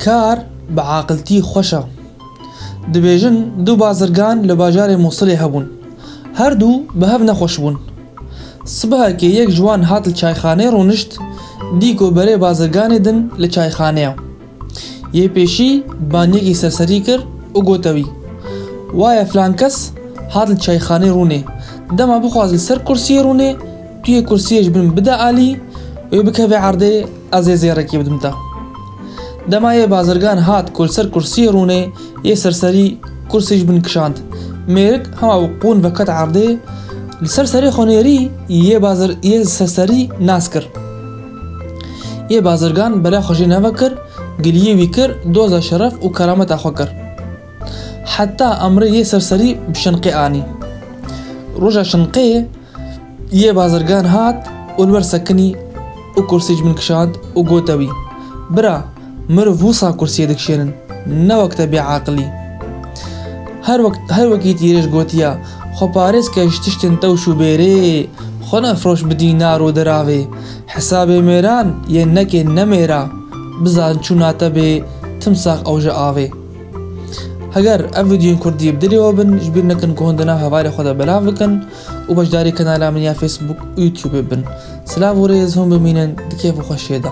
کار بعاقلتی خوشە. دەبێژن دوو بازرگان لە باژارێ مووسڵێ هەبوون. هەردوو بە هەڤ نەخۆش بوون. سبەهەکێ یەک جوان هات لە چایخانەی ڕۆنشت دیکۆ بەرێ بازرگانێ دن لە چایخانەیە. یێ پێشی بانیەکی سەرسەری کرد و گۆتەوی وایە فلان کەس هات لە چایخانەی ڕوونێ دەما بخواز لەسەر کورسیە ڕوونێ تویە کورسیەش بن بدە ئالی وێ بکەوێ عەردێ ئەزێ زێڕێکی بدمتە. دەما یێ بازرگان هات لەسەر کورسیە ڕوونێ یێ سەرسەری کورسیش بن کشاند. مێرک هەما قون بەکەت عەردێ لەسەر سەری خۆنێری یێ سەرسەری ناس کرد. یێ بازرگان بەلای خۆشی نەڤە کرد گلیێوی کرد دۆزە شەرەف و کەرامەتا خۆ کرد. حتا ئەمرە یێ سەرسەری بشنقێ ئانی. ڕۆژە شنقێ یێ بازرگان هات و لەبەر سەکنی و کورسیش بن کشاند و گۆتەوی برا مرۆڤ وسا کورسیە دەکشێنن نەوەکتە بێعاقلی. هەر وەکی تیرێش گۆتیە خۆ پارێزکەش تشتن تەوش و بێرێ خۆ نەفرۆش بدینار و دەراوێ حسابێ مێران یێ نەکێ نەمێرا بزان چووناتە بێ تمساق ئەوژە ئاوێ. هەگەر ئەم ڤیدیۆین کوردی بدرێەوە بن ژبیر نەکەن کۆندنا هەواری خۆدا بەلاو بکەن و بەشداری کەنالا من یا فێسبوک و یوتیوبێ بن. سلااو و ڕێز هۆم ببینن دکێ بۆ خۆشێدا.